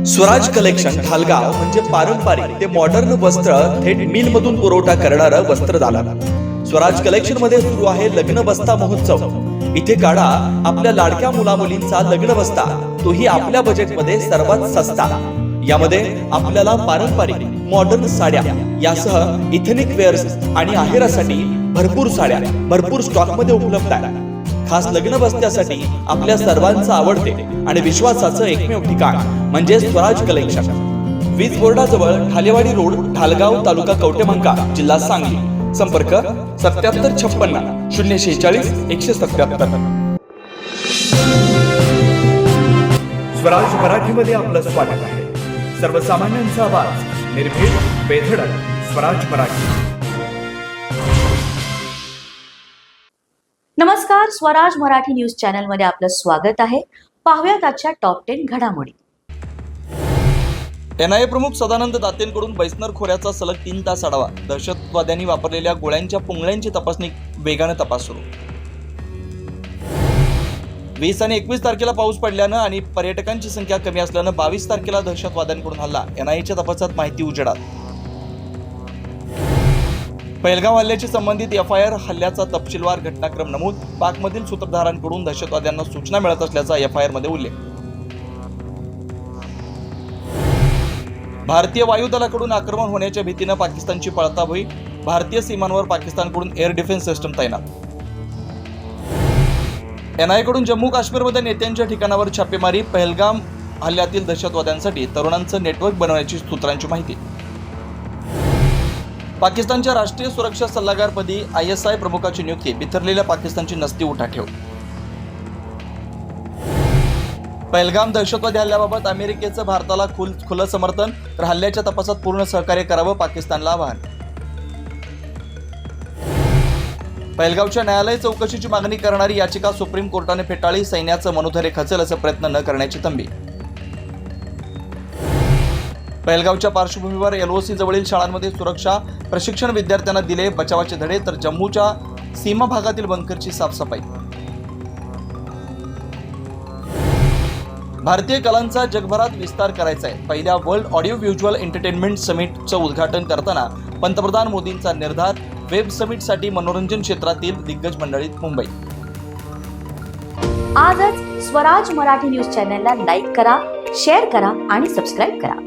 Swaraj collection Dhalgaon म्हणजे पारंपरिक ते मॉडर्न वस्त्र थेट मिल मधून पुरवठा करणारं वस्त्रदालन. स्वराज कलेक्शन मध्ये सुरू आहे लग्न बस्ता महोत्सव. इथे काढा आपल्या लाडक्या मुलामुलींचा लग्न बस्ता, तोही आपल्या बजेटमध्ये सर्वात सस्ता. यामध्ये आपल्याला पारंपरिक मॉडर्न साड्या यासह इथेनिक वेअर्स आणि आहेरासाठी भरपूर साड्या भरपूर स्टॉक मध्ये उपलब्ध आहे. खास लग्न बस्त्यासाठी आपल्या सर्वांचं आवडते आणि विश्वासाचं एकमेव ठिकाण म्हणजे स्वराज कलेक्शन. वीज बोर्डाजवळ ढालेवाडी रोड, ढालगाव, तालुका कवटेमहांका, जिल्हा सांगली. संपर्क 7756 046 177. स्वराज मराठीमध्ये आपलं स्वागत आहे. सर्वसामान्यांचा आवाज, निर्भीड, बेधडक. स्वराज मराठी. नमस्कार, स्वराज मराठी न्यूज चॅनल मध्ये आपलं स्वागत आहे. पाहूयात आजच्या टॉप 10 घडामोडी. एनआयए प्रमुख सदानंद दातेंकडून बैसनर खोऱ्याचा सलग 3 तास आढावा. दहशतवाद्यांनी वापरलेल्या गोळ्यांच्या पुंगळ्यांची तपासणी वेगाने तपास सुरू. 20 आणि 21 तारखेला पाऊस पडल्यानं आणि पर्यटकांची संख्या कमी असल्यानं 22 तारखेला दहशतवाद्यांकडून हल्ला. एनआयएच्या तपासात माहिती उजेडात. पहलगाम हल्ल्याशी संबंधित एफआयआर. हल्ल्याचा तपशीलवार घटनाक्रम नमूद. पाकमधील सूत्रधारांकडून दहशतवाद्यांना सूचना मिळत असल्याचा एफआयआर मध्ये उल्लेख. भारतीय वायुदलाकडून आक्रमण होण्याच्या भीतीनं पाकिस्तानची पळताभुई. भारतीय सीमांवर पाकिस्तानकडून एअर डिफेन्स सिस्टम तैनात. एनआयएकडून जम्मू काश्मीरमध्ये नेत्यांच्या ठिकाणावर छापेमारी. पहलगाम हल्ल्यातील दहशतवाद्यांसाठी तरुणांचं नेटवर्क बनवण्याची सूत्रांची माहिती. पाकिस्तानच्या राष्ट्रीय सुरक्षा सल्लागारपदी आयएसआय प्रमुखाची नियुक्ती. बिथरलेल्या पाकिस्तानची नसती उठाठेव. पहलगाम दहशतवादी हल्ल्याबाबत अमेरिकेचं भारताला खुलं समर्थन. तर हल्ल्याच्या तपासात पूर्ण सहकार्य करावं, पाकिस्तानला आवाहन. पहलगावच्या न्यायालय चौकशीची मागणी करणारी याचिका सुप्रीम कोर्टाने फेटाळली. सैन्याचं मनोधैर्य खचेल असं प्रयत्न न करण्याची तंबी. पहलगावच्या पार्श्वभूमीवर एलओसी जवळील शाळांमध्ये सुरक्षा प्रशिक्षण विद्यार्थ्यांना दिले. बचावाचे धडे. तर जम्मूच्या सीमा भागातील बंकरची साफसफाई. भारतीय कलांचा जगभरात विस्तार करायचा आहे. पहिल्या वर्ल्ड ऑडिओ व्हिज्युअल एंटरटेनमेंट समिटचं उद्घाटन करताना पंतप्रधान मोदींचा निर्धार. वेब समिटसाठी मनोरंजन क्षेत्रातील दिग्गज मंडळीत मुंबई. आजच स्वराज मराठी न्यूज चॅनलला लाईक करा, शेअर करा आणि सबस्क्राईब करा.